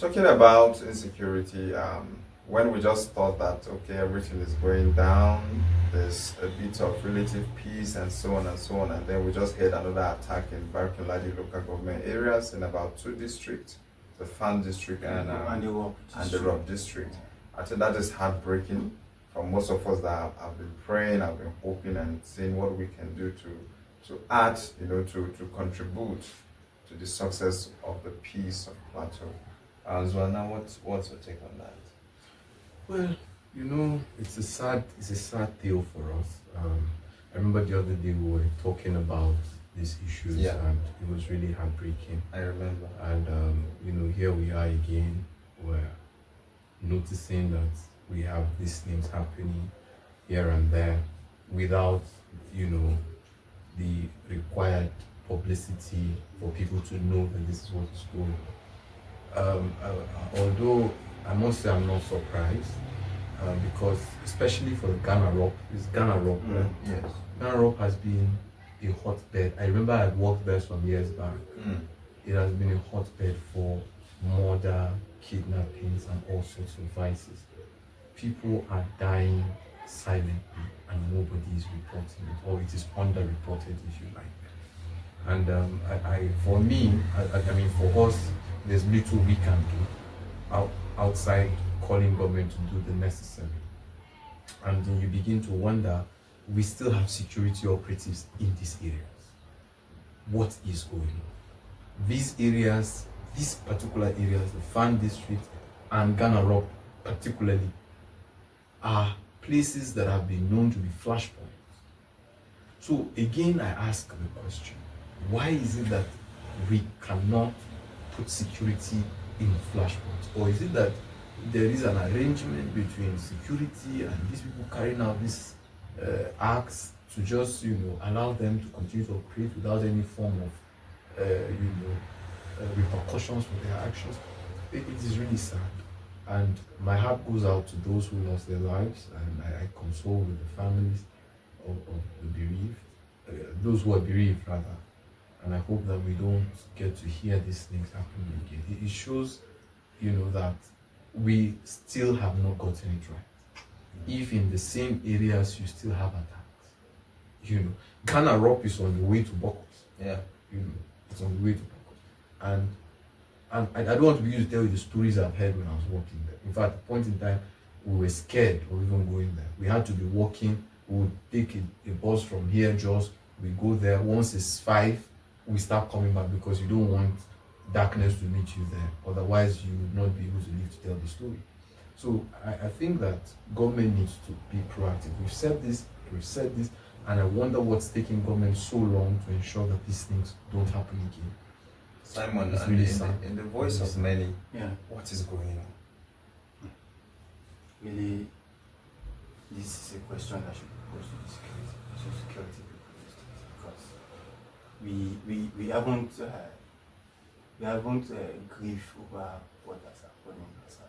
Talking about insecurity, when we just thought that okay, everything is going down, there's a bit of relative peace and so on and so on, and then we just had another attack in Barkin-Ladi local government areas in about two districts, the Fan district and the Rock district. I think that is heartbreaking for most of us that have been praying, have been hoping and seeing what we can do to add, to contribute to the success of the peace of Plateau. Zwana, what's your take on that? Well, it's a sad deal for us. I remember the other day we were talking about these issues, and it was really heartbreaking. I remember. And here we are again. We're noticing that we have these things happening here and there without, the required publicity for people to know that this is what is going on. Although I must say I'm not surprised, because especially for the Ghana Rock, it's Ghana Rock, right? Yes. Ghana Rock has been a hotbed. I remember I walked there some years back. It has been a hotbed for murder, kidnappings, and all sorts of vices. People are dying silently, and nobody is reporting it, or it is underreported, if you like. And for me, for us, there's little we can do outside calling government to do the necessary. And then you begin to wonder, we still have security operatives in these areas. What is going on? These areas, these particular areas, the Fan District and Ghana Rock particularly, are places that have been known to be flashpoints. So again, I ask the question, why is it that we cannot put security in flashpoints? Or is it that there is an arrangement between security and these people carrying out these acts to just, allow them to continue to operate without any form of, repercussions for their actions? It is really sad. And my heart goes out to those who lost their lives, and I console with the families of the bereaved, those who are bereaved rather. And I hope that we don't get to hear these things happening again. It shows, that we still have not gotten it right. If in the same areas you still have attacks, Ghana Rock is on the way to Bokos. Yeah. It's on the way to Bokos. And I don't want to begin to tell you the stories I've heard when I was walking there. In fact, at a point in time, we were scared of even going there. We had to be walking. We would take a bus from here, just we go there. Once it's 5, we start coming back, because you don't want darkness to meet you there. Otherwise, you would not be able to live to tell the story. So I think that government needs to be proactive. We've said this, and I wonder what's taking government so long to ensure that these things don't happen again. Simon, really in the voice of many, what is going on? Really, this is a question that should go to the security people, because we haven't grieved over what has happened in Bassa.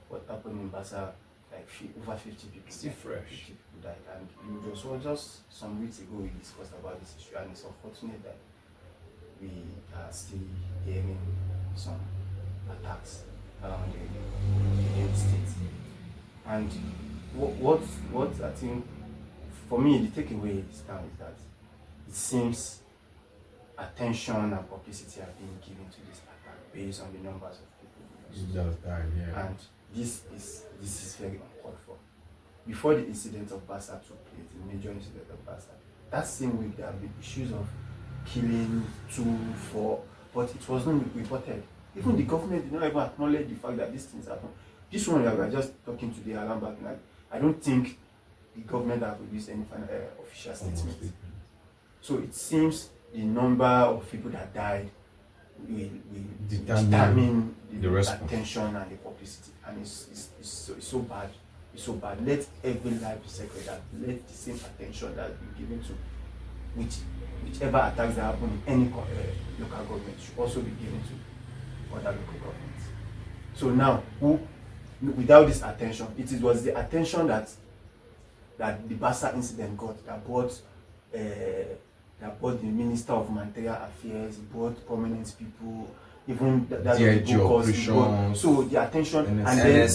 What happened in Bassa, like over 50 people still died, fresh. 50 people died, and just some weeks ago we discussed about this issue, and it's unfortunate that we are still hearing some attacks around the states. And what I think, for me, the takeaway is now is that it seems attention and publicity are being given to this attack based on the numbers of people who lost. Just died, yeah. And this is very uncalled for. Before the incident of Bassa took place, the major incident of Bassa, that same week there have been issues of killing 2, 4, but it was not reported. Even the government did not even acknowledge the fact that these things happen. This one that we are just talking to the alarm back, like, I don't think the government have released any final, official statement. So it seems the number of people that died will determine the attention and the publicity, and it's so bad. It's so bad. Let every life be sacred. That let the same attention that be given to whichever attacks that happen in any local government should also be given to other local governments. So now, without this attention, it was the attention that the Bassa incident got that brought the Minister of Humanitarian Affairs, brought prominent people, even that DIG cause operations, so the attention NSA. and then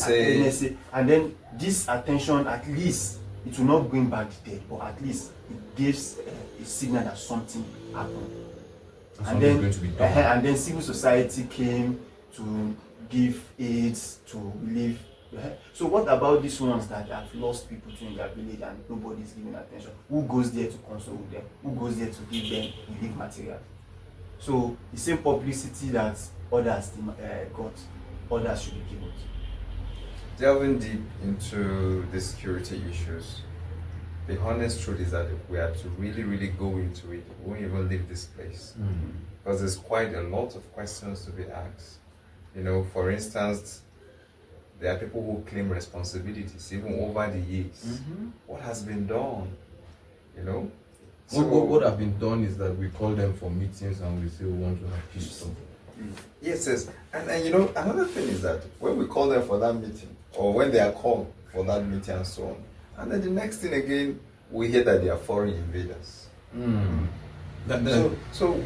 NSA. and then this attention, at least it will not bring back the dead, but at least it gives a signal that something happened. And then, going to be done. and then civil society came to give aids to relieve. So what about these ones that have lost people to in their village and nobody's giving attention? Who goes there to console with them? Who goes there to give them relief material? So the same publicity that others got, others should be given. Delving deep into the security issues, the honest truth is that if we had to really, really go into it, we won't even leave this place. Because there's quite a lot of questions to be asked. You know, for instance, there are people who claim responsibilities even over the years. What has been done? You know? So, What have been done is that we call them for meetings and we say we want to have peace talk. yes. And you know, another thing is that when we call them for that meeting, or when they are called for that meeting and so on, and then the next thing again, we hear that they are foreign invaders. So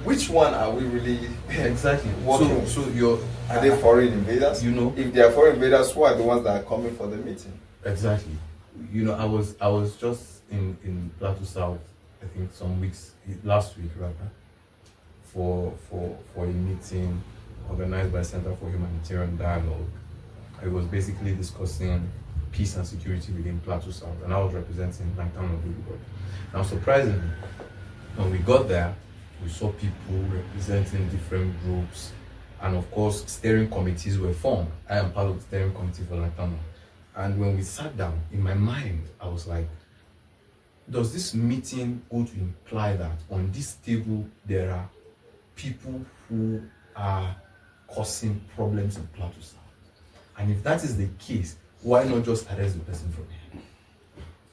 which one are we really exactly working? So you're are they foreign invaders? You know, if they are foreign invaders, who are the ones that are coming for the meeting? Exactly. You know, I was just in Plateau South, I think some weeks last week rather, for a meeting organized by Center for Humanitarian Dialogue. I was basically discussing peace and security within Plateau South, and I was representing Langtown of Louisburg. Now, surprisingly, when we got there, we saw people representing different groups, and of course, steering committees were formed. I am part of the steering committee for Langtown. And when we sat down, in my mind, I was like, does this meeting go to imply that on this table there are people who are causing problems in Plateau South? And if that is the case, why not just arrest the person from here?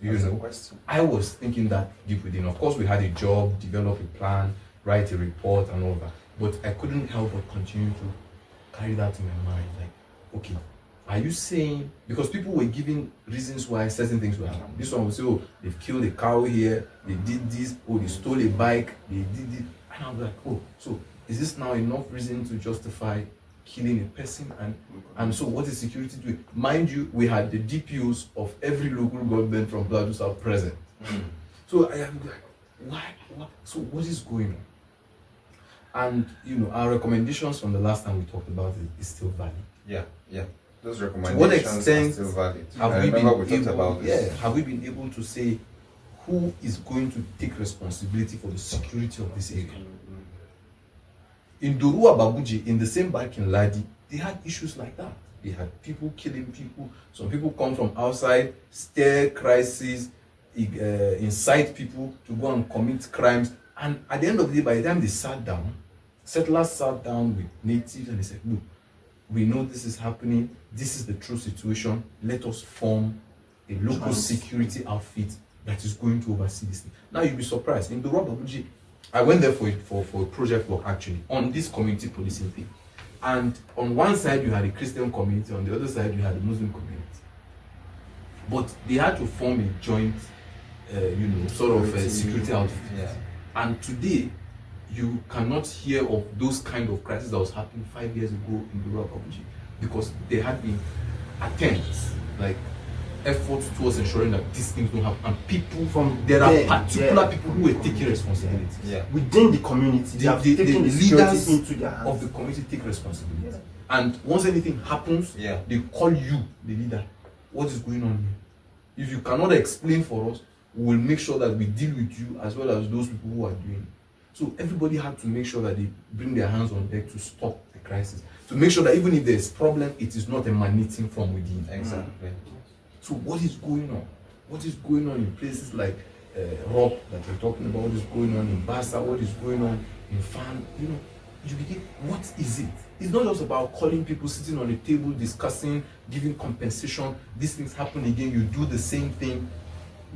You know, question. I was thinking that deep within. Of course, we had a job, develop a plan, write a report, and all that. But I couldn't help but continue to carry that in my mind. Like, okay, are you saying, because people were giving reasons why certain things were happening. This one will say, oh, they've killed a cow here, they did this, oh, they stole a bike, they did it. And I'm like, oh, so is this now enough reason to justify killing a person? And so what is security doing? Mind you, we had the DPOs of every local government from Plateau South present. So I am like, why? So what is going on? And you know, our recommendations from the last time we talked about it is still valid. Yeah. Those recommendations To what extent are still valid. Have we been able to say who is going to take responsibility for the security of this area? In Dorua Babuji, in the same back in Ladi, they had issues like that. They had people killing people. Some people come from outside, stir crises, incite people to go and commit crimes. And at the end of the day, by the time they sat down, settlers sat down with natives and they said, look, we know this is happening. This is the true situation. Let us form a local security outfit that is going to oversee this thing. Now you'll be surprised. In the Babuji, I went there for project work actually on this community policing thing. And on one side you had a Christian community, on the other side you had a Muslim community. But they had to form a joint, sort of security outfit. Yeah. And today, you cannot hear of those kind of crises that was happening 5 years ago in the rural community, because there had been attempts, like efforts towards ensuring that these things don't happen. And people there are particular people who were taking responsibility. Yeah. Within the community, they have taken the leaders into their hands. Of the community take responsibility. Yeah. And once anything happens, yeah, they call you, the leader. What is going on here? If you cannot explain for us, we will make sure that we deal with you as well as those people who are doing it. So everybody had to make sure that they bring their hands on deck to stop the crisis. To make sure that even if there's problem, it is not emanating from within. Exactly. So what is going on? What is going on in places like Rob that we're talking about? What is going on in Bassa? What is going on in Fan? You know, you begin, what is it? It's not just about calling people, sitting on a table, discussing, giving compensation. These things happen again, you do the same thing.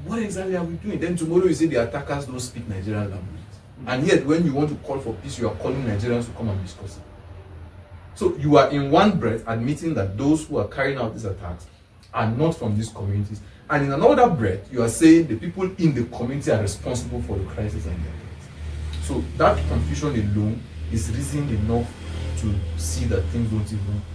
What exactly are we doing? Then tomorrow you say the attackers don't speak Nigerian language. And yet when you want to call for peace, you are calling Nigerians to come and discuss it. So you are in one breath admitting that those who are carrying out these attacks are not from these communities. And in another breath, you are saying the people in the community are responsible for the crisis and the attacks. So that confusion alone is reasoned enough to see that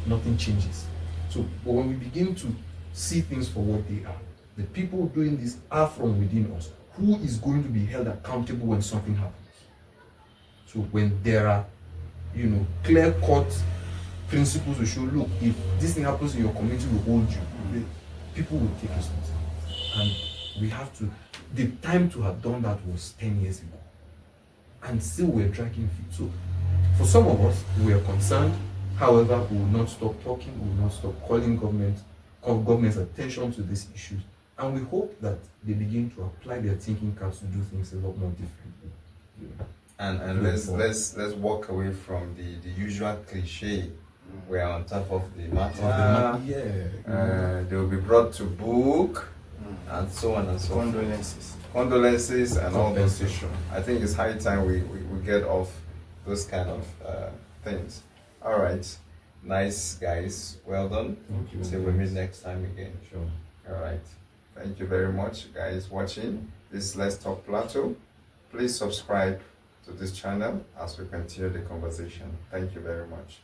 nothing changes. So but when we begin to see things for what they are, the people doing this are from within us. Who is going to be held accountable when something happens? So when there are, clear-cut principles to show, look, if this thing happens in your community, will hold you. People will take responsibility. And we have to, the time to have done that was 10 years ago. And still we're dragging feet. So for some of us, we are concerned. However, we will not stop talking, we will not stop calling government's attention to these issues. And we hope that they begin to apply their thinking caps to do things a lot more differently. And let's walk away from the usual cliche. We're on top of the matter. They will be brought to book, and so on and so forth. Condolences and all those issues. I think it's high time we get off those kind of things. All right, nice guys, well done. Thank you. Till we meet next time again. Sure. All right, thank you very much, guys, watching this Let's Talk Plateau. Please subscribe to this channel as we continue the conversation. Thank you very much.